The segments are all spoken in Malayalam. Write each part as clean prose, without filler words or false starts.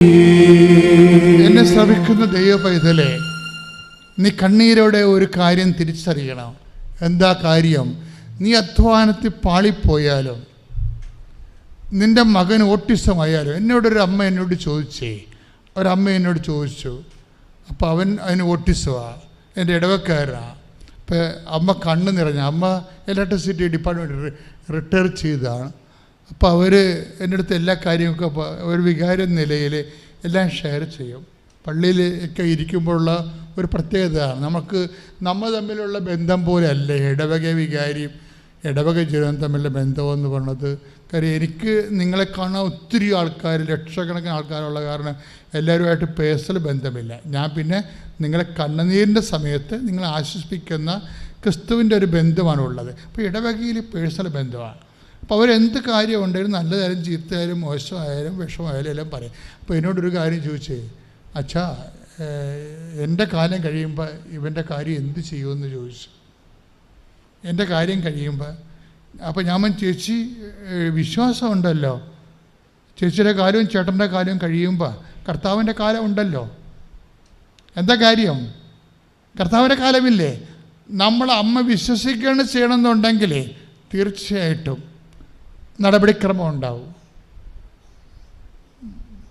എന്നെ ശ്രമിക്കുന്ന ദൈവ പൈതലേ, നീ കണ്ണീരോടെ ഒരു കാര്യം തിരിച്ചറിയണം. എന്താ കാര്യം? നീ അധ്വാനത്തിൽ പാളിപ്പോയാലും, നിൻ്റെ മകൻ ഓട്ടിസമായാലും. എന്നോടൊരു അമ്മ എന്നോട് ചോദിച്ചു, അപ്പോൾ അതിന് ഓട്ടിസമാണ്, എൻ്റെ ഇടവക്കാരനാണ്. അപ്പോൾ അമ്മ കണ്ണ് നിറഞ്ഞ അമ്മ ഇലക്ട്രിസിറ്റി ഡിപ്പാർട്ട്മെൻറ്റ് റിട്ടയർ ചെയ്തതാണ്. അപ്പോൾ അവർ എൻ്റെ അടുത്ത് എല്ലാ കാര്യമൊക്കെ ഒരു വികാര നിലയിൽ എല്ലാം ഷെയർ ചെയ്യും. പള്ളിയിൽ ഒക്കെ ഇരിക്കുമ്പോഴുള്ള ഒരു പ്രത്യേകതയാണ്. നമ്മൾ തമ്മിലുള്ള ബന്ധം പോലെ അല്ല ഇടവക വികാരിയും ഇടവക ജീവിതം തമ്മിലുള്ള ബന്ധമെന്ന് പറഞ്ഞത്. കാര്യം എനിക്ക് നിങ്ങളെ കാണാൻ ഒത്തിരി ആൾക്കാർ, ലക്ഷക്കണക്കിന് ആൾക്കാരുള്ള കാരണം എല്ലാവരുമായിട്ട് പേഴ്സണൽ ബന്ധമില്ല. ഞാൻ പിന്നെ നിങ്ങളെ കണ്ണുനീരിൻ്റെ സമയത്ത് നിങ്ങളെ ആശ്വസിപ്പിക്കുന്ന ക്രിസ്തുവിൻ്റെ ഒരു ബന്ധമാണ് ഉള്ളത്. അപ്പോൾ ഇടവകയിൽ പേഴ്സണൽ ബന്ധമാണ്. അപ്പോൾ അവരെന്ത് കാര്യം ഉണ്ടെങ്കിലും നല്ലതായാലും ചീത്തയായാലും മോശമായാലും വിഷമായാലും എല്ലാം പറയും. അപ്പോൾ എന്നോടൊരു കാര്യം ചോദിച്ചേ, അച്ഛാ എൻ്റെ കാലം കഴിയുമ്പോൾ ഇവൻ്റെ കാര്യം എന്ത് ചെയ്യുമെന്ന് ചോദിച്ചു. എൻ്റെ കാര്യം കഴിയുമ്പോൾ അപ്പോൾ ഞാൻ ചേച്ചി വിശ്വാസമുണ്ടല്ലോ, ചേച്ചിയുടെ കാര്യവും ചേട്ടൻ്റെ കാര്യവും കഴിയുമ്പോൾ കർത്താവിൻ്റെ കാലം ഉണ്ടല്ലോ. എന്താ കാര്യം? കർത്താവിൻ്റെ കാലമില്ലേ? നമ്മൾ അമ്മ വിശ്വസിക്കുകയാണ് ചെയ്യണമെന്നുണ്ടെങ്കിൽ തീർച്ചയായിട്ടും നടപടിക്രമം ഉണ്ടാവും.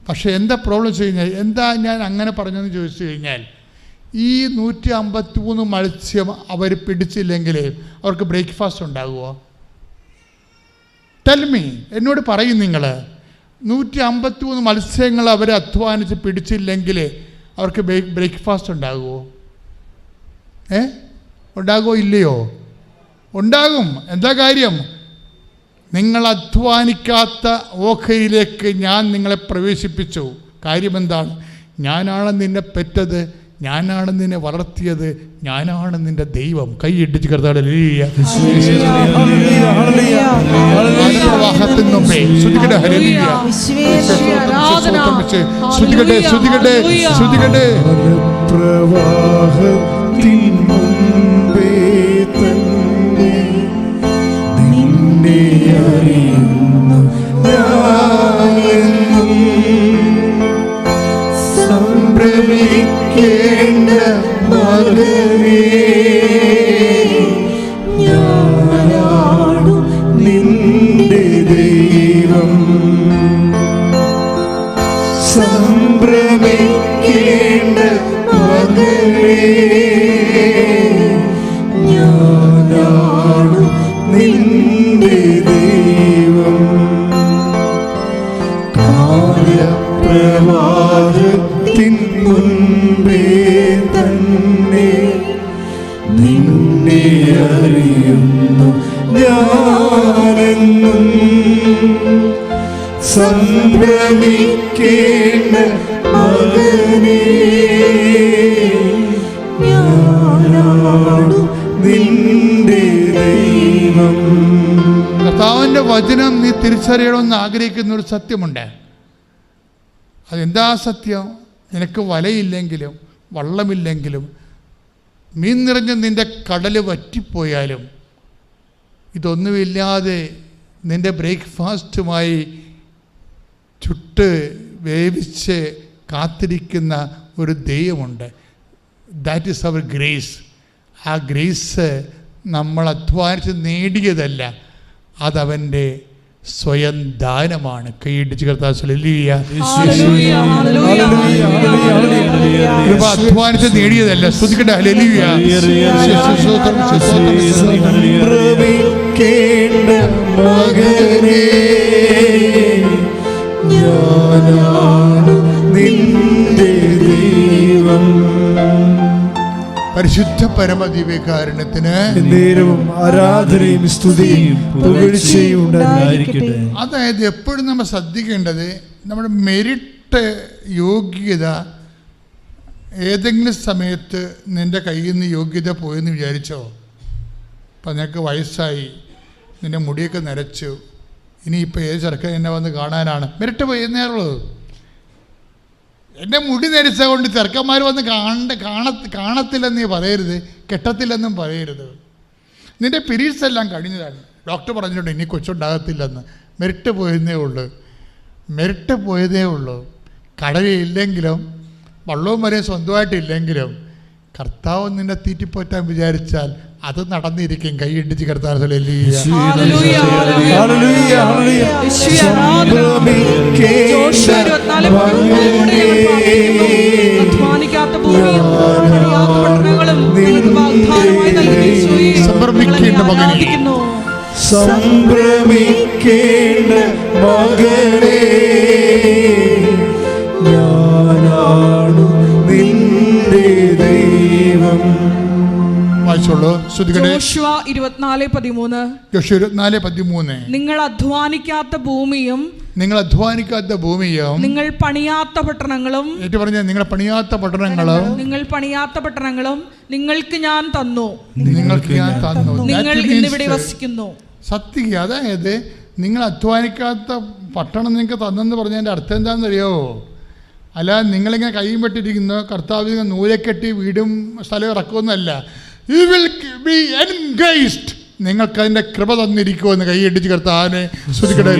പക്ഷേ എന്താ പ്രോബ്ലം വെച്ച് കഴിഞ്ഞാൽ, എന്താ ഞാൻ അങ്ങനെ പറഞ്ഞതെന്ന് ചോദിച്ചു കഴിഞ്ഞാൽ, ഈ 153 മത്സ്യം അവർ പിടിച്ചില്ലെങ്കിൽ അവർക്ക് ബ്രേക്ക്ഫാസ്റ്റ് ഉണ്ടാകുമോ? ടെൽമി, എന്നോട് പറയും. നിങ്ങൾ 153 മത്സ്യങ്ങൾ അവർ അധ്വാനിച്ച് പിടിച്ചില്ലെങ്കിൽ അവർക്ക് ബ്രേക്ക്ഫാസ്റ്റ് ഉണ്ടാകുമോ? ഉണ്ടാകുമോ ഇല്ലയോ? ഉണ്ടാകും. എന്താ കാര്യം? നിങ്ങൾ അധ്വാനിക്കാത്ത ഓഹരിയിലേക്ക് ഞാൻ നിങ്ങളെ പ്രവേശിപ്പിച്ചു. കാര്യമെന്താണ്? ഞാനാണ് നിന്നെ പെറ്റത്, ഞാനാണ് നിന്നെ വളർത്തിയത്, ഞാനാണ് നിന്റെ ദൈവം. കൈയിട്ടിച്ച് കർത്താവേ സംഭ്രമിക്കേണ്ട മകനേ, ഞാനാണു നിന്റെ ദൈവം. സംഭ്രമിക്കേണ്ട മകനേ, ഞാനാണു നിന്റെ ദൈവം. കാലപ്രവാഹത്തിൻ മുൻപേ തന്നെ നിന്നെ അറിയുന്നു ഞാനെന്നും. സംഭ്രമിക്കേണ്ട മകനേ, ഞാനാണു നിന്റെ ദൈവം. കർത്താവിൻ്റെ വചനം നീ തിരിച്ചറിയണമെന്ന് ആഗ്രഹിക്കുന്ന ഒരു സത്യമുണ്ട്. അതെന്താ സത്യം? നിനക്ക് വലയില്ലെങ്കിലും വള്ളമില്ലെങ്കിലും മീൻ നിറഞ്ഞ് നിൻ്റെ കടൽ വറ്റിപ്പോയാലും ഇതൊന്നുമില്ലാതെ നിൻ്റെ ബ്രേക്ക്ഫാസ്റ്റുമായി ചുട്ട് വേവിച്ച് കാത്തിരിക്കുന്ന ഒരു ദൈവമുണ്ട്. That is our grace. ആ ഗ്രേസ് നമ്മൾ അധ്വാനിച്ച് നേടിയതല്ല, അതവൻ്റെ സ്വയം ദാനമാണ്. കൈയിടിച്ച് കർത്താവ് കൃപ അധ്വാനിച്ച് നേടിയതല്ല. ശ്രുതിക്കട്ടെ ഹല്ലേലൂയ. മകനേ, ഞാനാണു നിന്റെ ദൈവം. പരിശുദ്ധ പരമദിവ്യകാരുണ്യത്തിന് നേരവും ആരാധനയും സ്തുതിയും പുകഴ്ചയും ഉണ്ടായിരിക്കട്ടെ. അതായത് എപ്പോഴും നമ്മൾ ശ്രദ്ധിക്കേണ്ടത്, നമ്മുടെ മെരിറ്റ് യോഗ്യത ഏതെങ്കിലും സമയത്ത് നിൻ്റെ കയ്യിൽ നിന്ന് യോഗ്യത പോയെന്ന് വിചാരിച്ചോ? അപ്പം നിനക്ക് വയസ്സായി, നിൻ്റെ മുടിയൊക്കെ നരച്ചു, ഇനിയിപ്പോൾ ഏത് ചെറുക്കൻ എന്നെ വന്ന് കാണാനാണ്? മെരിറ്റ് പോയെന്നേറുള്ളത്. എൻ്റെ മുടി നരിച്ച കൊണ്ട് ചെറുക്കന്മാർ വന്ന് കാണത്തില്ലെന്ന് നീ പറയരുത്, കെട്ടത്തില്ലെന്നും പറയരുത്. നിൻ്റെ പീരീഡ്സ് എല്ലാം കഴിഞ്ഞതാണ്, ഡോക്ടർ പറഞ്ഞിട്ടുണ്ട് ഇനി കൊച്ചുണ്ടാകത്തില്ലെന്ന്. മെരിറ്റ് പോയതേ ഉള്ളൂ. കടലില്ലെങ്കിലും വള്ളവും വരെയും സ്വന്തമായിട്ടില്ലെങ്കിലും കർത്താവ് നിന്നെ തീറ്റിപ്പോറ്റാൻ വിചാരിച്ചാൽ അത് നടന്നിരിക്കും. കൈ ഇടിച്ച് കർത്താവ് സംഭ്രമിക്കേണ്ട മകനേ, ഞാനാണു നിന്റെ ദൈവം. യോശുവ 24:13 നിങ്ങൾ അധ്വാനിക്കാത്ത ഭൂമിയും നിങ്ങൾ പണിയാത്ത പട്ടണങ്ങളും നിങ്ങൾക്ക് ഞാൻ തന്നു. നിങ്ങൾ ഇന്നിവിടെ വസിക്കുന്നു. സത്യം. അതായത് നിങ്ങൾ അധ്വാനിക്കാത്ത പട്ടണം നിങ്ങൾക്ക് തന്നെന്ന് പറഞ്ഞതിൻ്റെ അർത്ഥം എന്താണെന്നറിയോ? അല്ല, നിങ്ങളിങ്ങനെ കൈയും പെട്ടിരിക്കുന്നു, കർത്താവ് നൂലെക്കെട്ടി വീടും സ്ഥലവും ഇറക്കുമെന്നല്ല. You will be engaged. നിങ്ങൾക്ക് അതിന്റെ കൃപ തന്നിരിക്കുമെന്ന് കൈയടിച്ച് കർത്താവിനെ സ്തുതിക്കട്ടെ.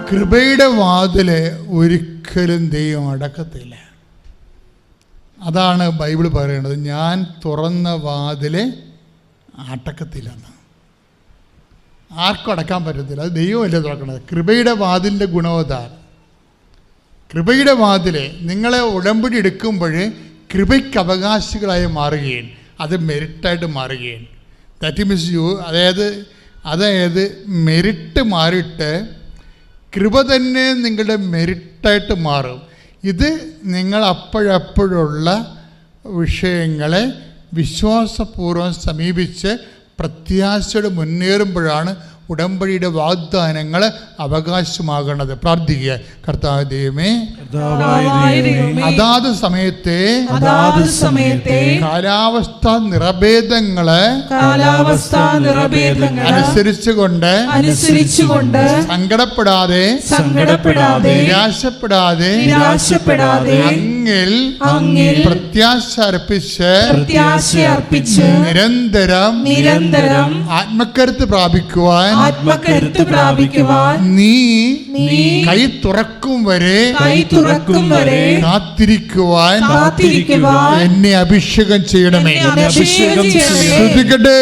കൃപയുടെ വാതില് ഒരിക്കലും ദൈവം അടക്കത്തില്ല. അതാണ് ബൈബിൾ പറയുന്നത്, ഞാൻ തുറന്ന വാതില് അടക്കത്തില്ലെന്ന്. ആർക്കും അടക്കാൻ പറ്റത്തില്ല, അത് ദൈവമല്ലേ തുറക്കണത്. കൃപയുടെ വാതിലിൻ്റെ ഗുണവതാണ്. കൃപയുടെ വാതില് നിങ്ങളെ ഉടമ്പടി എടുക്കുമ്പോൾ കൃപയ്ക്ക് അവകാശികളായി മാറുകയും അത് മെരിറ്റായിട്ട് മാറുകയും. ദാറ്റ് മീൻസ് യു, അതായത് മെരിറ്റ് മാറിയിട്ട് കൃപ തന്നെ നിങ്ങളുടെ മെരിറ്റായിട്ട് മാറും. ഇത് നിങ്ങൾ അപ്പോഴപ്പോഴുള്ള വിഷയങ്ങളെ വിശ്വാസപൂർവ്വം സമീപിച്ച് പ്രത്യാശയോടെ മുന്നേറുമ്പോഴാണ് ഉടമ്പടിയുടെ വാഗ്ദാനങ്ങൾ അവകാശമാകണത്. പ്രാർത്ഥിക്കുക. കർത്താവ് ദൈവമേ, അതാത് സമയത്തെ കാലാവസ്ഥാ നിറഭേദങ്ങള് അനുസരിച്ചുകൊണ്ട് സങ്കടപ്പെടാതെ നിരാശപ്പെടാതെ അങ്ങിൽ പ്രത്യാശ അർപ്പിച്ച് നിരന്തരം ആത്മകരുത്ത് പ്രാപിക്കുവാൻ നീ കൈ തുറക്കും വരെ കാത്തിരിക്കുവാൻ എന്നെ അഭിഷേകം ചെയ്യണമേ. ശ്രദ്ധിക്കട്ടെ.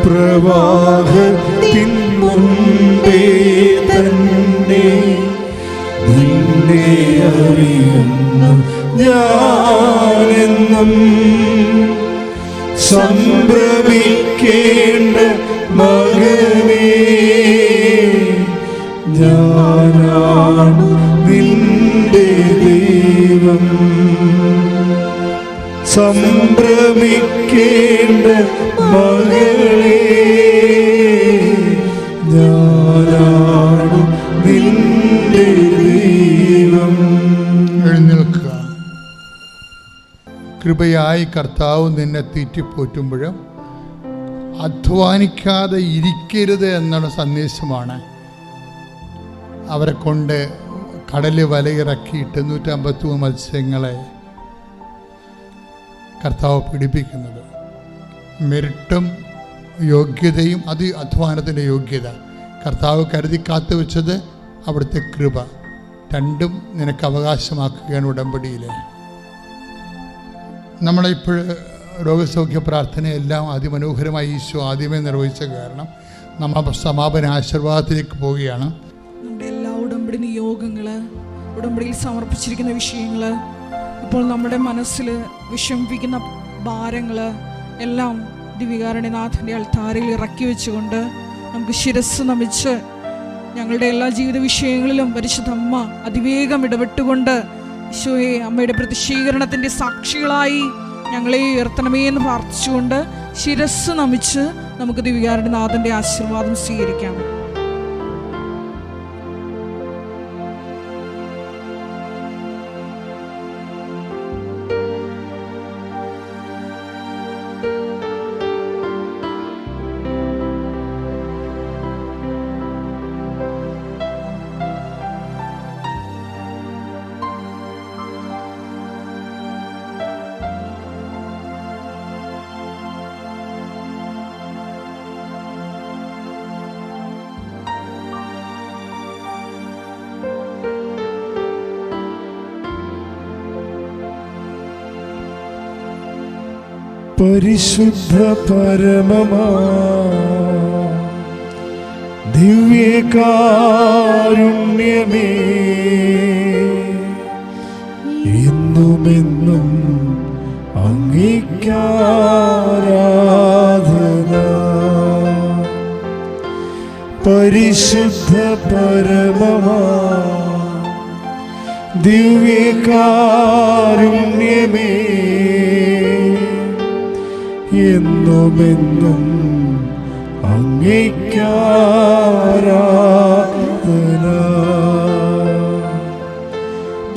പ്രവാഹത്തിൻ മുൻപേ തന്നെ നിന്നെ അറിയുന്നു ഞാനെന്നും. സംഭ്രമിക്കേണ്ട മകനേ, ഞാനാണു നിന്റെ ദൈവം. സംഭ്രമിക്കേണ്ട മകളേ, ഞാനാണു നിന്റെ ദൈവം. എഴുന്നേൽക്കുക. കൃപയായി കർത്താവ് നിന്നെ തീറ്റിപ്പോറ്റുമ്പോഴും അധ്വാനിക്കാതെ ഇരിക്കരുത് എന്നുള്ള സന്ദേശമാണ് അവരെ കൊണ്ട് കടല് വലയിറക്കി 853 മത്സ്യങ്ങളെ കർത്താവ് പിടിപ്പിക്കുന്നത്. മെരിറ്റും യോഗ്യതയും അത് അധ്വാനത്തിൻ്റെ യോഗ്യത. കർത്താവ് കരുതി കാത്തു വെച്ചത് അവിടുത്തെ കൃപ. രണ്ടും നിനക്ക് അവകാശമാക്കുകയാണ് ഉടമ്പടിയിലെ. നമ്മളിപ്പോൾ രോഗസൗഖ്യ പ്രാർത്ഥനയെല്ലാം അതിമനോഹരമായി ഈശോ ആദ്യമേ നിർവഹിച്ച കാരണം നമ്മൾ സമാപന ആശീർവാദത്തിലേക്ക് പോവുകയാണ്. നമ്മുടെ എല്ലാ ഉടമ്പടി നിയോഗങ്ങള്, ഉടമ്പടിയിൽ സമർപ്പിച്ചിരിക്കുന്ന വിഷയങ്ങള്, ഇപ്പോൾ നമ്മുടെ മനസ്സിൽ വിഷമിപ്പിക്കുന്ന ഭാരങ്ങള് എല്ലാം ദിവ്യകാരുണ്യനാഥൻ്റെ അൾത്താരയിൽ ഇറക്കി വെച്ചുകൊണ്ട് നമുക്ക് ശിരസ് നമിച്ച് ഞങ്ങളുടെ എല്ലാ ജീവിത വിഷയങ്ങളിലും പരിശുദ്ധ അമ്മ അതിവേഗം ഇടപെട്ടുകൊണ്ട് ഈശോയെ, അമ്മയുടെ പ്രതിഷീകരണത്തിൻ്റെ സാക്ഷികളായി ഞങ്ങളെ ഉയർത്തണമേ എന്ന് പ്രാർത്ഥിച്ചുകൊണ്ട് ശിരസ് നമിച്ച് നമുക്ക് ദിവ്യകാരുണ്യനാഥൻ്റെ ആശീർവാദം സ്വീകരിക്കാം. പരിശുദ്ധ പരമമാ ദിവ്യകാരുണ്യമേ, എന്നുമെന്നും അങ്ങേക്കാരാധന. പരിശുദ്ധ പരമമാ ദിവ്യകാരുണ്യമേ, എന്നുമെന്നും അങ്ങേക്കാരാധന.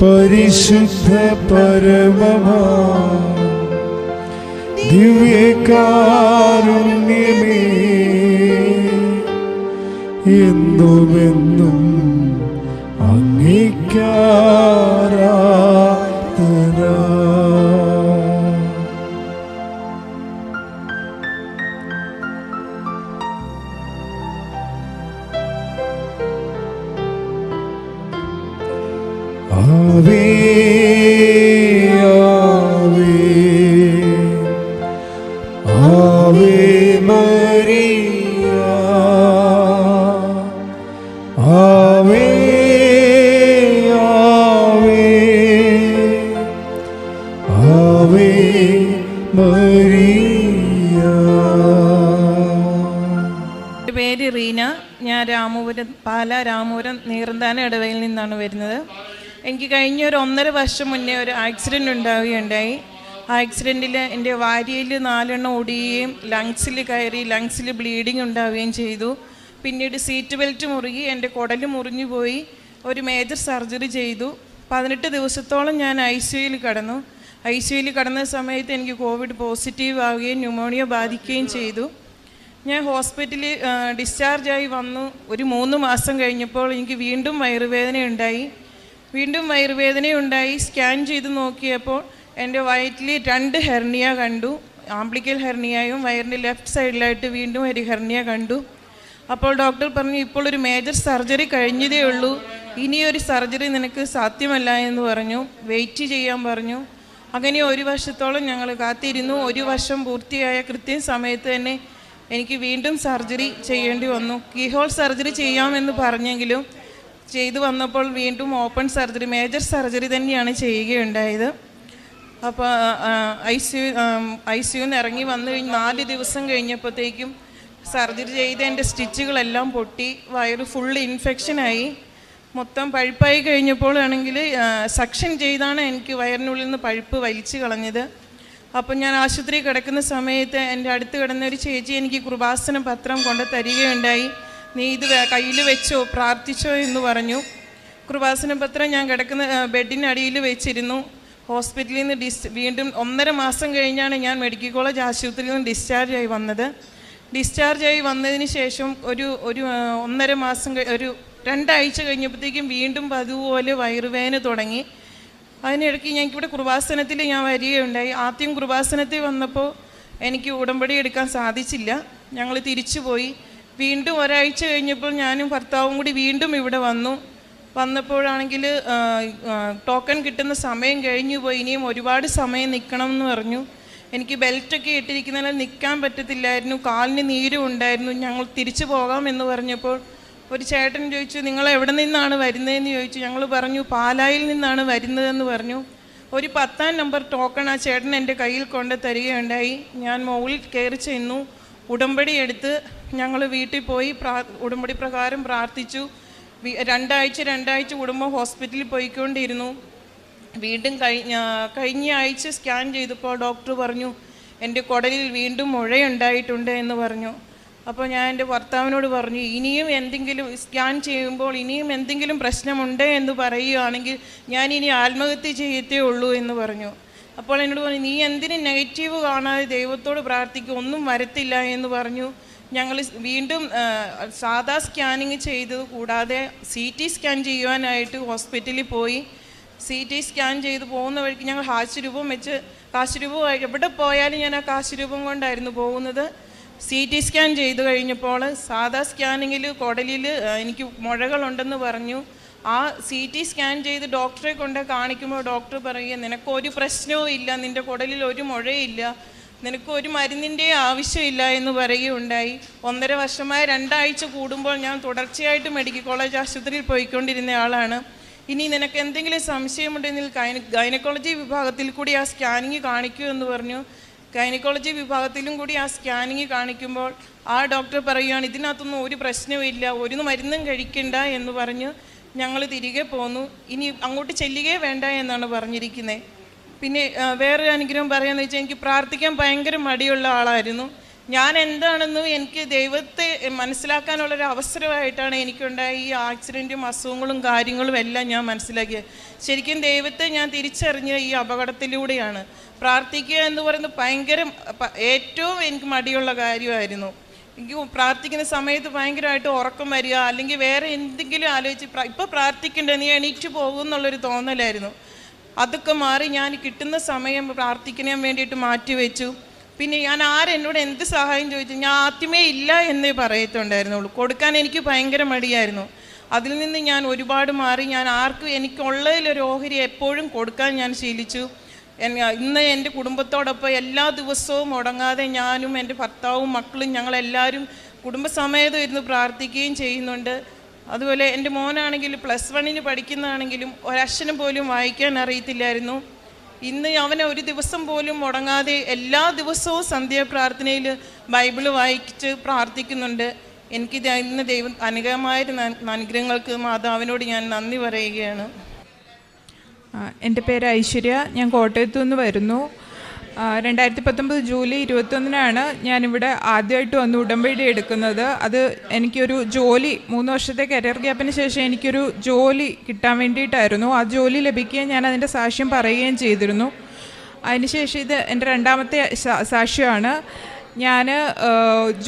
പരിശുദ്ധ പരമമാ ദിവ്യകാരുണ്യമേ, എന്നുമെന്നും അങ്ങേക്കാരാധന. ആവേ ആവേ ആവേ മരിയ, ആവേ ആവേ ആവേ മരിയ. എൻ്റെ പേര് റീന. ഞാൻ പാലാ രാമപുരം നീർന്താന ഇടവയിൽ നിന്നാണ് വരുന്നത്. എനിക്ക് കഴിഞ്ഞ ഒരു 1.5 വർഷം മുന്നേ ഒരു ആക്സിഡൻ്റ് ഉണ്ടാവുകയുണ്ടായി. ആ ആക്സിഡൻറ്റിൽ എൻ്റെ വാരിയിൽ 4 എണ്ണം ഒടിയുകയും ലങ്സിൽ കയറി ലങ്സിൽ ബ്ലീഡിങ് ഉണ്ടാവുകയും ചെയ്തു. പിന്നീട് സീറ്റ് ബെൽറ്റ് മുറുകി എൻ്റെ കുടൽ മുറിഞ്ഞു പോയി. ഒരു മേജർ സർജറി ചെയ്തു. 18 ദിവസത്തോളം ഞാൻ ICUയിൽ കിടന്നു. ICUയിൽ കിടന്ന സമയത്ത് എനിക്ക് കോവിഡ് പോസിറ്റീവ് ആവുകയും ന്യൂമോണിയ ബാധിക്കുകയും ചെയ്തു. ഞാൻ ഹോസ്പിറ്റലിൽ ഡിസ്ചാർജായി വന്നു. ഒരു 3 മാസം കഴിഞ്ഞപ്പോൾ എനിക്ക് വീണ്ടും വയറുവേദനയുണ്ടായി. സ്കാൻ ചെയ്ത് നോക്കിയപ്പോൾ എൻ്റെ വയറ്റിൽ 2 ഹെർണിയ കണ്ടു. ആംബ്ലിക്കൽ ഹെർണിയയും വയറിൻ്റെ ലെഫ്റ്റ് സൈഡിലായിട്ട് വീണ്ടും ഒരു ഹെർണിയ കണ്ടു. അപ്പോൾ ഡോക്ടർ പറഞ്ഞു, ഇപ്പോൾ ഒരു മേജർ സർജറി കഴിഞ്ഞതേ ഉള്ളൂ, ഇനിയൊരു സർജറി നിനക്ക് സാധ്യമല്ല എന്ന് പറഞ്ഞു. വെയിറ്റ് ചെയ്യാൻ പറഞ്ഞു. അങ്ങനെ 1 വർഷത്തോളം ഞങ്ങൾ കാത്തിരുന്നു. 1 വർഷം പൂർത്തിയായ കൃത്യം സമയത്ത് തന്നെ എനിക്ക് വീണ്ടും സർജറി ചെയ്യേണ്ടി വന്നു. കീഹോൾ സർജറി ചെയ്യാമെന്ന് പറഞ്ഞെങ്കിലും ചെയ്തു വന്നപ്പോൾ വീണ്ടും ഓപ്പൺ സർജറി, മേജർ സർജറി തന്നെയാണ് ചെയ്യുകയുണ്ടായത്. അപ്പോൾ ICU ഇറങ്ങി വന്നു കഴിഞ്ഞ് 4 ദിവസം കഴിഞ്ഞപ്പോഴത്തേക്കും സർജറി ചെയ്ത് എൻ്റെ സ്റ്റിച്ചുകളെല്ലാം പൊട്ടി, വയറ് ഫുൾ ഇൻഫെക്ഷനായി, മൊത്തം പഴുപ്പായി കഴിഞ്ഞപ്പോൾ ആണെങ്കിൽ സക്ഷൻ ചെയ്താണ് എനിക്ക് വയറിനുള്ളിൽ നിന്ന് പഴുപ്പ് വലിച്ചു കളഞ്ഞത്. അപ്പം ഞാൻ ആശുപത്രി കിടക്കുന്ന സമയത്ത് എൻ്റെ അടുത്ത് കിടന്ന ഒരു ചേച്ചി എനിക്ക് കൃപാസന പത്രം കൊണ്ട് തരികയുണ്ടായി. നീ ഇത് കയ്യിൽ വെച്ചോ, പ്രാർത്ഥിച്ചോ എന്ന് പറഞ്ഞു. കൃപാസന പത്രം ഞാൻ കിടക്കുന്ന ബെഡിനടിയിൽ വെച്ചിരുന്നു. ഹോസ്പിറ്റലിൽ നിന്ന് വീണ്ടും 1.5 മാസം കഴിഞ്ഞാണ് ഞാൻ മെഡിക്കൽ കോളേജ് ആശുപത്രിയിൽ നിന്ന് ഡിസ്ചാർജായി വന്നത്. ഡിസ്ചാർജായി വന്നതിന് ശേഷം ഒരു 1.5 മാസം ഒരു 2 ആഴ്ച കഴിഞ്ഞപ്പോഴത്തേക്കും വീണ്ടും അതുപോലെ വയറുവേദന തുടങ്ങി. അതിനിടയ്ക്ക് ഞങ്ങൾക്കിവിടെ കൃപാസനത്തിൽ ഞാൻ വരികയുണ്ടായി. ആദ്യം കൃപാസനത്തിൽ വന്നപ്പോൾ എനിക്ക് ഉടമ്പടി എടുക്കാൻ സാധിച്ചില്ല. ഞങ്ങൾ തിരിച്ചു പോയി. വീണ്ടും 1 ആഴ്ച കഴിഞ്ഞപ്പോൾ ഞാനും ഭർത്താവും കൂടി വീണ്ടും ഇവിടെ വന്നപ്പോഴാണെങ്കിൽ ടോക്കൺ കിട്ടുന്ന സമയം കഴിഞ്ഞു പോയി. ഇനിയും ഒരുപാട് സമയം നിൽക്കണം എന്ന് പറഞ്ഞു. എനിക്ക് ബെൽറ്റൊക്കെ ഇട്ടിരിക്കുന്നതിനാൽ നിൽക്കാൻ പറ്റത്തില്ലായിരുന്നു. കാലിന് നീരും ഉണ്ടായിരുന്നു. ഞങ്ങൾ തിരിച്ചു പോകാമെന്ന് പറഞ്ഞപ്പോൾ ഒരു ചേട്ടൻ ചോദിച്ചു, നിങ്ങൾ എവിടെ നിന്നാണ് വരുന്നതെന്ന് ചോദിച്ചു. ഞങ്ങൾ പറഞ്ഞു പാലായിൽ നിന്നാണ് വരുന്നതെന്ന് പറഞ്ഞു. ഒരു 10ാം നമ്പർ ടോക്കൺ ആ ചേട്ടൻ എൻ്റെ കയ്യിൽ കൊണ്ട് തരികയുണ്ടായി. ഞാൻ മുകളിൽ കയറി ചെന്നു. ഉടമ്പടി എടുത്ത് ഞങ്ങൾ വീട്ടിൽ പോയി ഉടമ്പടി പ്രകാരം പ്രാർത്ഥിച്ചു. 2 ആഴ്ച കൂടുമ്പോൾ ഹോസ്പിറ്റലിൽ പോയിക്കൊണ്ടിരുന്നു. വീണ്ടും കഴിഞ്ഞ ആഴ്ച സ്കാൻ ചെയ്തപ്പോൾ ഡോക്ടർ പറഞ്ഞു എൻ്റെ കുടലിൽ വീണ്ടും മുഴയുണ്ടായിട്ടുണ്ട് എന്ന് പറഞ്ഞു. അപ്പോൾ ഞാൻ എൻ്റെ ഭർത്താവിനോട് പറഞ്ഞു, ഇനിയും എന്തെങ്കിലും സ്കാൻ ചെയ്യുമ്പോൾ ഇനിയും എന്തെങ്കിലും പ്രശ്നമുണ്ട് എന്ന് പറയുകയാണെങ്കിൽ ഞാൻ ഇനി ആത്മഹത്യ ചെയ്യത്തേ ഉള്ളൂ എന്ന് പറഞ്ഞു. അപ്പോൾ എന്നോട് പറഞ്ഞു, നീ എന്തിനും നെഗറ്റീവ് കാണാതെ ദൈവത്തോട് പ്രാർത്ഥിക്കുക, ഒന്നും വരത്തില്ല എന്ന് പറഞ്ഞു. ഞങ്ങൾ വീണ്ടും സാധാ സ്കാനിങ് ചെയ്തത് കൂടാതെ CT സ്കാൻ ചെയ്യുവാനായിട്ട് ഹോസ്പിറ്റലിൽ പോയി. CT സ്കാൻ ചെയ്ത് പോകുന്ന വഴിക്ക് ഞങ്ങൾ കാശുരൂപം വെച്ച് എവിടെ പോയാലും ഞാൻ ആ കാശുരൂപം കൊണ്ടായിരുന്നു പോകുന്നത്. CT സ്കാൻ ചെയ്ത് കഴിഞ്ഞപ്പോൾ സാധാ സ്കാനിങ്ങിൽ കുടലിൽ എനിക്ക് മുഴകളുണ്ടെന്ന് പറഞ്ഞു. ആ CT സ്കാൻ ചെയ്ത് ഡോക്ടറെ കൊണ്ട് കാണിക്കുമ്പോൾ ഡോക്ടർ പറയുക, നിനക്കൊരു പ്രശ്നവും ഇല്ല, നിൻ്റെ കുടലിൽ ഒരു മുഴയില്ല, നിനക്ക് ഒരു മരുന്നിൻ്റെ ആവശ്യമില്ല എന്ന് പറയുകയുണ്ടായി. 1.5 വർഷമായി 2 ആഴ്ച കൂടുമ്പോൾ ഞാൻ തുടർച്ചയായിട്ട് മെഡിക്കൽ കോളേജ് ആശുപത്രിയിൽ പോയിക്കൊണ്ടിരുന്ന ആളാണ്. ഇനി നിനക്ക് എന്തെങ്കിലും സംശയമുണ്ടെങ്കിൽ ഗൈനക്കോളജി വിഭാഗത്തിൽ കൂടി ആ സ്കാനിങ് കാണിക്കൂ എന്ന് പറഞ്ഞു. ഗൈനക്കോളജി വിഭാഗത്തിലും കൂടി ആ സ്കാനിങ് കാണിക്കുമ്പോൾ ആ ഡോക്ടർ പറയുകയാണ്, ഇതിനകത്തൊന്നും ഒരു പ്രശ്നവും ഇല്ല, ഒരു മരുന്നും കഴിക്കണ്ട എന്ന് പറഞ്ഞ് ഞങ്ങൾ തിരികെ പോന്നു. ഇനി അങ്ങോട്ട് ചെല്ലുകയേ വേണ്ട എന്നാണ് പറഞ്ഞിരിക്കുന്നത്. പിന്നെ വേറൊരു അനുഗ്രഹം പറയാമെന്ന് വെച്ചാൽ, എനിക്ക് പ്രാർത്ഥിക്കാൻ ഭയങ്കര മടിയുള്ള ആളായിരുന്നു. ഞാൻ എന്താണെന്നും എനിക്ക് ദൈവത്തെ മനസ്സിലാക്കാനുള്ളൊരു അവസരമായിട്ടാണ് എനിക്കുണ്ടായ ഈ ആക്സിഡൻറ്റും അസുഖങ്ങളും കാര്യങ്ങളും എല്ലാം ഞാൻ മനസ്സിലാക്കിയത്. ശരിക്കും ദൈവത്തെ ഞാൻ തിരിച്ചറിഞ്ഞ ഈ അപകടത്തിലൂടെയാണ്. പ്രാർത്ഥിക്കുക എന്ന് പറയുന്നത് ഏറ്റവും എനിക്ക് മടിയുള്ള കാര്യമായിരുന്നു. എനിക്ക് പ്രാർത്ഥിക്കുന്ന സമയത്ത് ഭയങ്കരമായിട്ട് ഉറക്കം വരിക, അല്ലെങ്കിൽ വേറെ എന്തെങ്കിലും ആലോചിച്ച് ഇപ്പോൾ പ്രാർത്ഥിക്കണ്ടേ, നീ എണീറ്റ് പോകുമെന്നുള്ളൊരു തോന്നലായിരുന്നു. അതൊക്കെ മാറി ഞാൻ കിട്ടുന്ന സമയം പ്രാർത്ഥിക്കാൻ വേണ്ടിയിട്ട് മാറ്റിവെച്ചു. പിന്നെ ഞാൻ ആരെന്നോട് എന്ത് സഹായം ചോദിച്ചു, ഞാൻ ആദ്യമേ ഇല്ല എന്നേ പറയത്തുണ്ടായിരുന്നുള്ളൂ. കൊടുക്കാൻ എനിക്ക് ഭയങ്കര മടിയായിരുന്നു. അതിൽ നിന്ന് ഞാൻ ഒരുപാട് മാറി. ഞാൻ ആർക്കും എനിക്കുള്ളതിലൊരു ഓഹരി എപ്പോഴും കൊടുക്കാൻ ഞാൻ ശീലിച്ചു. ഇന്ന് എൻ്റെ കുടുംബത്തോടൊപ്പം എല്ലാ ദിവസവും മുടങ്ങാതെ ഞാനും എൻ്റെ ഭർത്താവും മക്കളും ഞങ്ങളെല്ലാവരും കുടുംബസമേതം ഇരുന്ന് പ്രാർത്ഥിക്കുകയും ചെയ്യുന്നുണ്ട്. അതുപോലെ എൻ്റെ മോനാണെങ്കിൽ +1 പഠിക്കുന്നതാണെങ്കിലും ഒരക്ഷരം പോലും വായിക്കാൻ അറിയത്തില്ലായിരുന്നു. ഇന്ന് അവനെ ഒരു ദിവസം പോലും മുടങ്ങാതെ എല്ലാ ദിവസവും സന്ധ്യാപ്രാർത്ഥനയിൽ ബൈബിള് വായിച്ച് പ്രാർത്ഥിക്കുന്നുണ്ട്. എനിക്കിത് ഇന്ന് ദൈവം അനേകമായ അനുഗ്രഹങ്ങൾക്ക് മാതാവിനോട് ഞാൻ നന്ദി പറയുകയാണ്. എൻ്റെ പേര് ഐശ്വര്യ. ഞാൻ കോട്ടയത്തു നിന്ന് വരുന്നു. 2019 ജൂലൈ 21 ഞാനിവിടെ ആദ്യമായിട്ട് വന്ന് ഉടമ്പടി എടുക്കുന്നത്. അത് എനിക്കൊരു ജോലി 3 വർഷത്തെ കരിയർ ഗ്യാപ്പിന് ശേഷം എനിക്കൊരു ജോലി കിട്ടാൻ വേണ്ടിയിട്ടായിരുന്നു. ആ ജോലി ലഭിക്കുകയും ഞാൻ അതിൻ്റെ സാക്ഷ്യം പറയുകയും ചെയ്തിരുന്നു. അതിനുശേഷം ഇത് എൻ്റെ 2ാമത്തെ സാക്ഷ്യമാണ്. ഞാൻ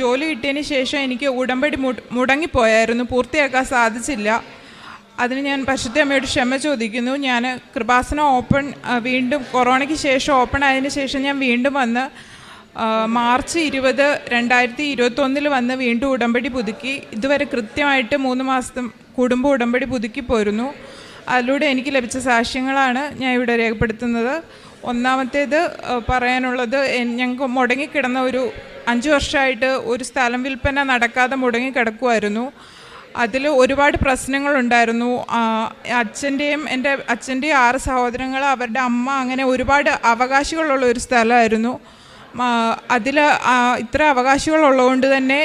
ജോലി കിട്ടിയതിന് ശേഷം എനിക്ക് ഉടമ്പടി മുടങ്ങിപ്പോയായിരുന്നു, പൂർത്തിയാക്കാൻ സാധിച്ചില്ല. അതിന് ഞാൻ പരിശുദ്ധ അമ്മയോട് ക്ഷമ ചോദിക്കുന്നു. ഞാൻ കൃപാസനം വീണ്ടും കൊറോണയ്ക്ക് ശേഷം ഓപ്പൺ ആയതിനു ശേഷം ഞാൻ വീണ്ടും വന്ന് മാർച്ച് 20, 2021 വന്ന് വീണ്ടും ഉടമ്പടി പുതുക്കി. ഇതുവരെ കൃത്യമായിട്ട് 3 മാസം കൂടുമ്പോൾ ഉടമ്പടി പുതുക്കി പോരുന്നു. അതിലൂടെ എനിക്ക് ലഭിച്ച സാക്ഷ്യങ്ങളാണ് ഞാൻ ഇവിടെ രേഖപ്പെടുത്തുന്നത്. ഒന്നാമത്തേത് പറയാനുള്ളത്, ഞങ്ങൾക്ക് മുടങ്ങിക്കിടന്ന ഒരു 5 വർഷമായിട്ട് ഒരു സ്ഥലം വിൽപ്പന നടക്കാതെ മുടങ്ങിക്കിടക്കുമായിരുന്നു. അതിൽ ഒരുപാട് പ്രശ്നങ്ങളുണ്ടായിരുന്നു. എൻ്റെ അച്ഛൻ്റെയും 6 സഹോദരങ്ങൾ, അവരുടെ അമ്മ, അങ്ങനെ ഒരുപാട് അവകാശികളുള്ള ഒരു സ്ഥലമായിരുന്നു. അതിൽ ഇത്ര അവകാശികളുള്ളതുകൊണ്ട് തന്നെ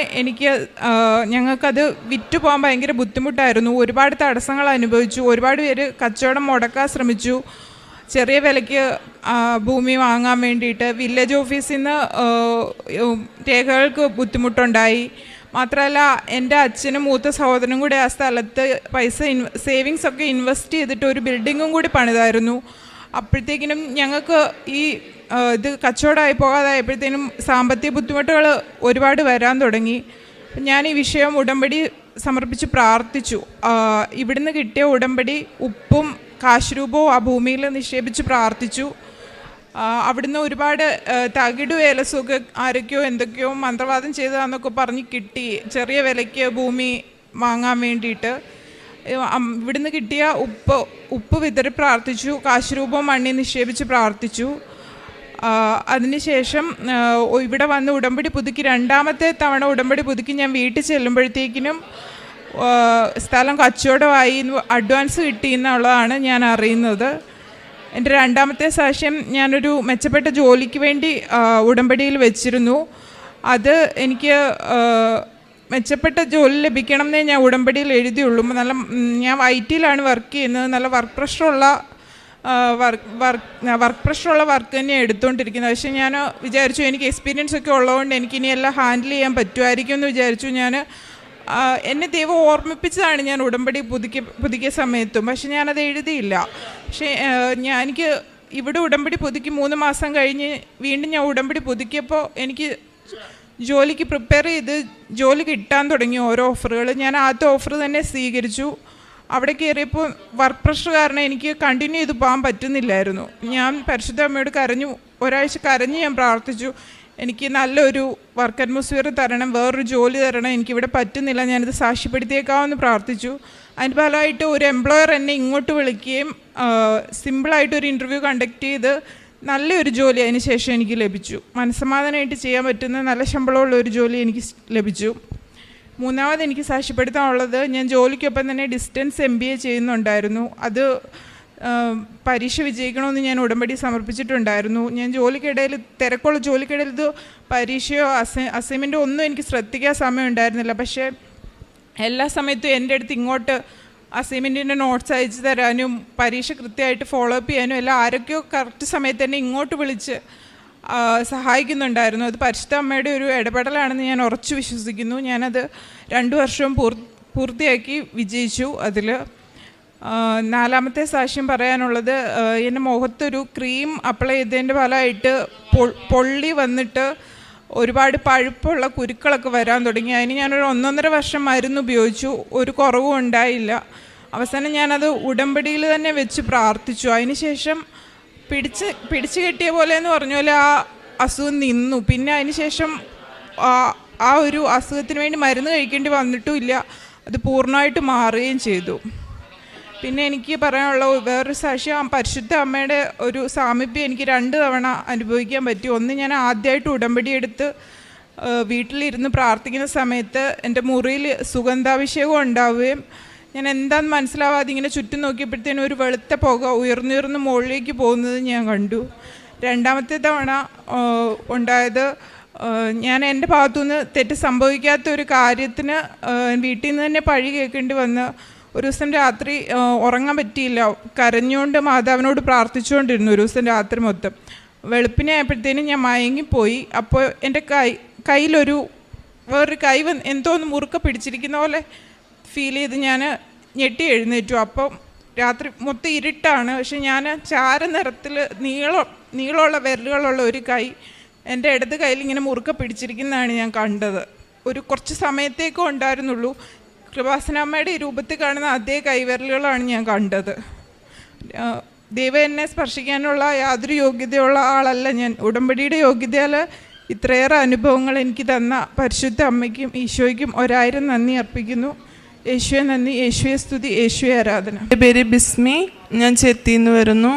ഞങ്ങൾക്കത് വിറ്റ് പോകാൻ ഭയങ്കര ബുദ്ധിമുട്ടായിരുന്നു. ഒരുപാട് തടസ്സങ്ങൾ അനുഭവിച്ചു. ഒരുപാട് പേര് കച്ചവടം മുടക്കാൻ ശ്രമിച്ചു. ചെറിയ വിലയ്ക്ക് ഭൂമി വാങ്ങാൻ വേണ്ടിയിട്ട് വില്ലേജ് ഓഫീസിൽ നിന്ന് രേഖകൾക്ക് ബുദ്ധിമുട്ടുണ്ടായി. മാത്രമല്ല, എൻ്റെ അച്ഛനും മൂത്ത സഹോദരനും കൂടി ആ സ്ഥലത്ത് സേവിങ്സ് ഒക്കെ ഇൻവെസ്റ്റ് ചെയ്തിട്ട് ഒരു ബിൽഡിങ്ങും കൂടി പണിതായിരുന്നു. അപ്പോഴത്തേക്കിനും ഞങ്ങൾക്ക് ഇത് കച്ചവടമായി പോകാതായപ്പോഴത്തേനും സാമ്പത്തിക ബുദ്ധിമുട്ടുകൾ ഒരുപാട് വരാൻ തുടങ്ങി. ഞാൻ ഈ വിഷയം ഉടമ്പടി സമർപ്പിച്ച് പ്രാർത്ഥിച്ചു. ഇവിടുന്ന് കിട്ടിയ ഉടമ്പടി ഉപ്പും കാശുരൂപവും ആ ഭൂമിയിൽ നിക്ഷേപിച്ച് പ്രാർത്ഥിച്ചു. അവിടുന്ന് ഒരുപാട് തകിട് വേലസുഖ ആരൊക്കെയോ എന്തൊക്കെയോ മന്ത്രവാദം ചെയ്തതാന്നൊക്കെ പറഞ്ഞ് കിട്ടി, ചെറിയ വിലയ്ക്ക് ഭൂമി വാങ്ങാൻ വേണ്ടിയിട്ട്. ഇവിടുന്ന് കിട്ടിയ ഉപ്പ് വിതറി പ്രാർത്ഥിച്ചു, കാശുരൂപം മണ്ണിൽ നിക്ഷേപിച്ച് പ്രാർത്ഥിച്ചു. അതിനുശേഷം ഇവിടെ വന്ന് ഉടമ്പടി പുതുക്കി 2ാമത്തെ തവണ ഉടമ്പടി പുതുക്കി ഞാൻ വീട്ടിൽ ചെല്ലുമ്പോഴത്തേക്കിനും സ്ഥലം കച്ചവടമായി, അഡ്വാൻസ് കിട്ടിയെന്നുള്ളതാണ് ഞാൻ അറിയുന്നത്. എൻ്റെ 2ാമത്തെ സാക്ഷ്യം, ഞാനൊരു മെച്ചപ്പെട്ട ജോലിക്ക് വേണ്ടി ഉടമ്പടിയിൽ വെച്ചിരുന്നു. അത് എനിക്ക് മെച്ചപ്പെട്ട ജോലി ലഭിക്കണം എന്നേ ഞാൻ ഉടമ്പടിയിൽ എഴുതിയുള്ളൂ. ഞാൻ IT-യിലാണ് വർക്ക് ചെയ്യുന്നത്. നല്ല വർക്ക് പ്രഷറുള്ള വർക്ക് പ്രഷറുള്ള വർക്ക് തന്നെയാണ് എടുത്തുകൊണ്ടിരിക്കുന്നത്. പക്ഷേ ഞാൻ വിചാരിച്ചു എനിക്ക് എക്സ്പീരിയൻസ് ഒക്കെ ഉള്ളതുകൊണ്ട് എനിക്കിനി എല്ലാം ഹാൻഡിൽ ചെയ്യാൻ പറ്റുമായിരിക്കും എന്ന് വിചാരിച്ചു. ഞാൻ എന്നെ ദൈവം ഓർമ്മിപ്പിച്ചതാണ് ഞാൻ ഉടമ്പടി പുതുക്കിയ സമയത്തും. പക്ഷെ ഞാനത് എഴുതിയില്ല. പക്ഷേ എനിക്ക് ഇവിടെ ഉടമ്പടി പുതുക്കി 3 മാസം കഴിഞ്ഞ് വീണ്ടും ഞാൻ ഉടമ്പടി പുതുക്കിയപ്പോൾ എനിക്ക് ജോലിക്ക് പ്രിപ്പയർ ചെയ്ത് ജോലി കിട്ടാൻ തുടങ്ങി ഓരോ ഓഫറുകൾ. ഞാൻ ആദ്യത്തെ ഓഫർ തന്നെ സ്വീകരിച്ചു. അവിടെ കയറിയപ്പോൾ വർക്ക് പ്രഷർ കാരണം എനിക്ക് കണ്ടിന്യൂ ചെയ്ത് പോകാൻ പറ്റുന്നില്ലായിരുന്നു. ഞാൻ പരിശുദ്ധ അമ്മയോട് ഒരാഴ്ച കരഞ്ഞ് ഞാൻ പ്രാർത്ഥിച്ചു, എനിക്ക് നല്ലൊരു വർക്ക് അറ്റ്മോസ്ഫിയർ തരണം, വേറൊരു ജോലി തരണം, എനിക്കിവിടെ പറ്റുന്നില്ല, ഞാനിത് സാക്ഷ്യപ്പെടുത്തിയേക്കാമെന്ന് പ്രാർത്ഥിച്ചു. അതിൻ്റെ ഫലമായിട്ട് ഒരു എംപ്ലോയർ എന്നെ ഇങ്ങോട്ട് വിളിക്കുകയും സിമ്പിളായിട്ടൊരു ഇൻ്റർവ്യൂ കണ്ടക്ട് ചെയ്ത് നല്ലൊരു ജോലി അതിന് ശേഷം എനിക്ക് ലഭിച്ചു. മനസ്സമാധാനമായിട്ട് ചെയ്യാൻ പറ്റുന്ന നല്ല ശമ്പളമുള്ള ഒരു ജോലി എനിക്ക് ലഭിച്ചു. മൂന്നാമത് എനിക്ക് സാക്ഷ്യപ്പെടുത്താനുള്ളത്, ഞാൻ ജോലിക്കൊപ്പം തന്നെ ഡിസ്റ്റൻസ് MBA ചെയ്യുന്നുണ്ടായിരുന്നു. അത് പരീക്ഷ വിജയിക്കണമെന്ന് ഞാൻ ഉടമ്പടി സമർപ്പിച്ചിട്ടുണ്ടായിരുന്നു. ഞാൻ ജോലിക്കിടയിൽ തിരക്കുള്ള ജോലിക്കിടയിൽ ഇത് പരീക്ഷയോ അസൈൻമെൻറ്റോ ഒന്നും എനിക്ക് ശ്രദ്ധിക്കാൻ സമയം ഉണ്ടായിരുന്നില്ല. പക്ഷേ എല്ലാ സമയത്തും എൻ്റെ അടുത്ത് ഇങ്ങോട്ട് അസൈൻമെൻറ്റിൻ്റെ നോട്ട്സ് അയച്ചു തരാനും പരീക്ഷ കൃത്യമായിട്ട് ഫോളോ അപ്പ് ചെയ്യാനും എല്ലാം ആരൊക്കെയോ കറക്റ്റ് സമയത്ത് തന്നെ ഇങ്ങോട്ട് വിളിച്ച് സഹായിക്കുന്നുണ്ടായിരുന്നു. അത് പരിശുദ്ധ അമ്മയുടെ ഒരു ഇടപെടലാണെന്ന് ഞാൻ ഉറച്ചു വിശ്വസിക്കുന്നു. ഞാനത് 2 വർഷവും പൂർത്തിയാക്കി വിജയിച്ചു. അതിൽ 4ാമത്തെ സാക്ഷ്യം പറയാനുള്ളത്, എൻ്റെ മുഖത്തൊരു ക്രീം അപ്ലൈ ചെയ്തതിൻ്റെ ഫലമായിട്ട് പൊള്ളി വന്നിട്ട് ഒരുപാട് പഴുപ്പുള്ള കുരുക്കളൊക്കെ വരാൻ തുടങ്ങി. അതിന് ഞാനൊരു 1.5 വർഷം മരുന്ന് ഉപയോഗിച്ചു, ഒരു കുറവും ഉണ്ടായില്ല. അവസാനം ഞാനത് ഉടമ്പടിയിൽ തന്നെ വെച്ച് പ്രാർത്ഥിച്ചു. അതിന് ശേഷം പിടിച്ച് കെട്ടിയ പോലെ എന്ന് പറഞ്ഞ പോലെ ആ അസുഖം നിന്നു. പിന്നെ അതിന് ശേഷം ആ ഒരു അസുഖത്തിന് വേണ്ടി മരുന്ന് കഴിക്കേണ്ടി വന്നിട്ടും ഇല്ല, അത് പൂർണ്ണമായിട്ട് മാറുകയും ചെയ്തു. പിന്നെ എനിക്ക് പറയാനുള്ള വേറൊരു സാക്ഷ്യം, പരിശുദ്ധ അമ്മയുടെ ഒരു സാമീപ്യം എനിക്ക് 2 തവണ അനുഭവിക്കാൻ പറ്റി. ഒന്ന്, ഞാൻ ആദ്യമായിട്ട് ഉടമ്പടി എടുത്ത് വീട്ടിലിരുന്ന് പ്രാർത്ഥിക്കുന്ന സമയത്ത് എൻ്റെ മുറിയിൽ സുഗന്ധാഭിഷേകം ഉണ്ടാവുകയും ഞാൻ എന്താണെന്ന് മനസ്സിലാവാതെ ഇങ്ങനെ ചുറ്റും നോക്കിയപ്പോഴത്തേനും ഒരു വെളുത്ത പുക ഉയർന്നുയർന്ന് മുകളിലേക്ക് പോകുന്നത് ഞാൻ കണ്ടു. 2ാമത്തെ തവണ ഉണ്ടായത്, ഞാൻ എൻ്റെ ഭാഗത്തുനിന്ന് തെറ്റ് സംഭവിക്കാത്തൊരു കാര്യത്തിന് വീട്ടിൽ നിന്ന് തന്നെ പഴി കേൾക്കേണ്ടി വന്ന് ഒരു ദിവസം രാത്രി ഉറങ്ങാൻ പറ്റിയില്ല. കരഞ്ഞുകൊണ്ട് മാതാവിനോട് പ്രാർത്ഥിച്ചുകൊണ്ടിരുന്നു ഒരു ദിവസം രാത്രി മൊത്തം. വെളുപ്പിനെ ആയപ്പോഴത്തേനും ഞാൻ മയങ്ങിപ്പോയി. അപ്പോൾ എൻ്റെ കയ്യിലൊരു വേറൊരു കൈ എന്തോന്ന് മുറുക്ക പിടിച്ചിരിക്കുന്ന പോലെ ഫീൽ ചെയ്ത് ഞാൻ ഞെട്ടി എഴുന്നേറ്റു. അപ്പം രാത്രി മൊത്തം ഇരുട്ടാണ്. പക്ഷെ ഞാൻ ചാരനിറത്തിൽ നീളമുള്ള വിരലുകളുള്ള ഒരു കൈ എൻ്റെ ഇടത് കയ്യിൽ ഇങ്ങനെ മുറുക്ക പിടിച്ചിരിക്കുന്നതാണ് ഞാൻ കണ്ടത്. കുറച്ച് സമയത്തേക്കും ഉണ്ടായിരുന്നുള്ളൂ. കൃപാസനാമ്മയുടെ രൂപത്തിൽ കാണുന്ന അതേ കൈവിരലുകളാണ് ഞാൻ കണ്ടത്. ദൈവം എന്നെ സ്പർശിക്കാനുള്ള യാതൊരു യോഗ്യതയുള്ള ആളല്ല ഞാൻ. ഉടമ്പടിയുടെ യോഗ്യതയാൽ ഇത്രയേറെ അനുഭവങ്ങൾ എനിക്ക് തന്ന പരിശുദ്ധ അമ്മയ്ക്കും ഈശോയ്ക്കും 1000 നന്ദി അർപ്പിക്കുന്നു. യേശുവെ നന്ദി, യേശുവെ സ്തുതി, യേശുവെ ആരാധന. എൻ്റെ പേര് ബിസ്മി, ഞാൻ ചെത്തിന്ന് വരുന്നു.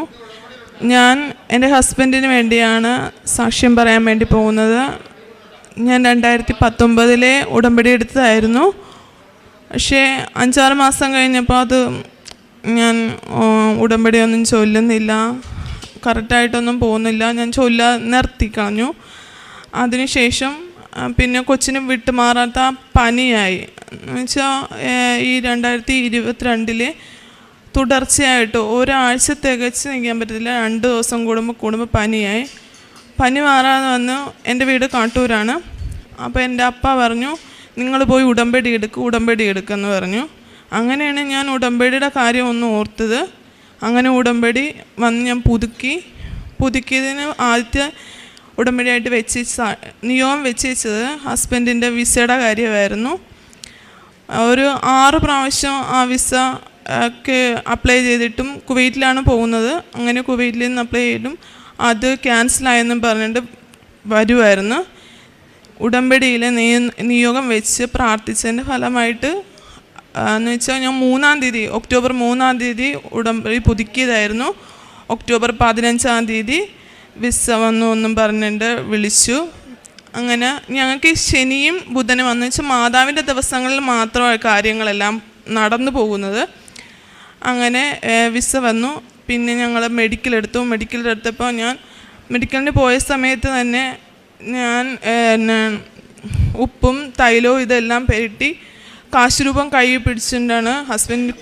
ഞാൻ എൻ്റെ ഹസ്ബൻഡിന് വേണ്ടിയാണ് സാക്ഷ്യം പറയാൻ വേണ്ടി പോകുന്നത്. ഞാൻ 2019 ഉടമ്പടി എടുത്തതായിരുന്നു. പക്ഷേ 5-6 മാസം കഴിഞ്ഞപ്പോൾ അത് ഞാൻ ഉടമ്പടിയൊന്നും ചൊല്ലുന്നില്ല, കറക്റ്റായിട്ടൊന്നും പോകുന്നില്ല, ഞാൻ നിർത്തിക്കളഞ്ഞു. അതിനുശേഷം പിന്നെ കൊച്ചിന് വിട്ടുമാറാത്ത പനിയായി. എന്നുവെച്ചാൽ ഈ 2022 തുടർച്ചയായിട്ട് ഒരാഴ്ച തികച്ച് നിൽക്കാൻ പറ്റത്തില്ല, 2 ദിവസം കൂടുമ്പോൾ പനിയായി. പനി മാറാതെ വന്ന് എൻ്റെ വീട് കാട്ടൂരാണ്. അപ്പോൾ എൻ്റെ അപ്പ പറഞ്ഞു, നിങ്ങൾ പോയി ഉടമ്പടി എടുക്കുമെന്ന് പറഞ്ഞു. അങ്ങനെയാണ് ഞാൻ ഉടമ്പടിയുടെ കാര്യം ഒന്ന് ഓർത്തത്. അങ്ങനെ ഉടമ്പടി വന്ന് ഞാൻ പുതുക്കിയതിന് ആദ്യത്തെ ഉടമ്പടിയായിട്ട് നിയമം വെച്ചത് ഹസ്ബൻഡിൻ്റെ വിസയുടെ കാര്യമായിരുന്നു. ഒരു 6 പ്രാവശ്യം ആ വിസ ഒക്കെ അപ്ലൈ ചെയ്തിട്ടും കുവൈറ്റിലാണ് പോകുന്നത്. അങ്ങനെ കുവൈറ്റിൽ നിന്ന് അപ്ലൈ ചെയ്തിട്ടും അത് ക്യാൻസലായെന്നും പറഞ്ഞിട്ട് വരുമായിരുന്നു. ഉടമ്പടിയിൽ നിയോഗം വെച്ച് പ്രാർത്ഥിച്ചതിൻ്റെ ഫലമായിട്ട് എന്ന് വെച്ചാൽ ഞാൻ ഒക്ടോബർ 3-ാം തീയതി ഉടമ്പടി പുതുക്കിയതായിരുന്നു. ഒക്ടോബർ 15-ാം തീയതി വിസ വന്നു എന്നും പറഞ്ഞിട്ട് വിളിച്ചു. അങ്ങനെ ഞങ്ങൾക്ക് ശനിയും ബുധനും വന്നു വെച്ചാൽ മാതാവിൻ്റെ ദിവസങ്ങളിൽ മാത്രമാണ് കാര്യങ്ങളെല്ലാം നടന്നു പോകുന്നത്. അങ്ങനെ വിസ വന്നു. പിന്നെ ഞങ്ങൾ മെഡിക്കലെടുത്തപ്പോൾ ഞാൻ മെഡിക്കലിന് പോയ സമയത്ത് തന്നെ ഞാൻ ഉപ്പും തൈലവും ഇതെല്ലാം പുരട്ടി കാശ് രൂപം കൈ പിടിച്ചിട്ടാണ് ഹസ്ബൻഡ്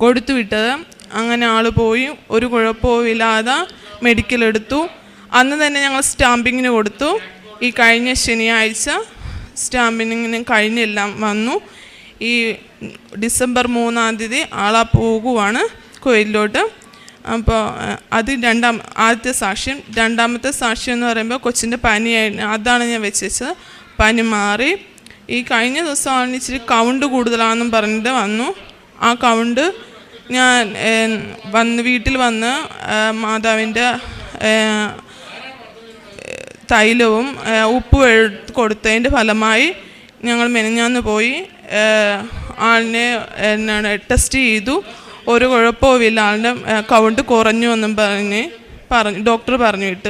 കൊടുത്തു വിട്ടത്. അങ്ങനെ ആൾ പോയി, ഒരു കുഴപ്പവും ഇല്ലാതെ മെഡിക്കൽ എടുത്തു. അന്ന് തന്നെ ഞങ്ങൾ സ്റ്റാമ്പിങ്ങിന് കൊടുത്തു. ഈ കഴിഞ്ഞ ശനിയാഴ്ച സ്റ്റാമ്പിങ്ങിന് കഴിഞ്ഞെല്ലാം വന്നു. ഈ ഡിസംബർ 3-ാം തീയതി ആളാ പോകുവാണ് കുവൈറ്റിലോട്ട്. അപ്പോൾ അത് ആദ്യത്തെ സാക്ഷ്യം. രണ്ടാമത്തെ സാക്ഷ്യം എന്ന് പറയുമ്പോൾ കൊച്ചിൻ്റെ പനിയായിരുന്നു, അതാണ് ഞാൻ വെച്ചത്. പനി മാറി. ഈ കഴിഞ്ഞ ദിവസമാണ് ഇച്ചിരി കൗണ്ട് കൂടുതലാണെന്നും പറഞ്ഞിട്ട് വന്നു. ആ കൗണ്ട് ഞാൻ വീട്ടിൽ വന്ന് മാതാവിൻ്റെ തൈലവും ഉപ്പ് കൊടുത്തതിൻ്റെ ഫലമായി ഞങ്ങൾ മെനഞ്ഞാന്ന് പോയി ആളിനെ ടെസ്റ്റ് ചെയ്തു. ഒരു കുഴപ്പവുമില്ല, ആളുടെ കൗണ്ട് കുറഞ്ഞു എന്നും പറഞ്ഞു ഡോക്ടർ പറഞ്ഞു വിട്ട്.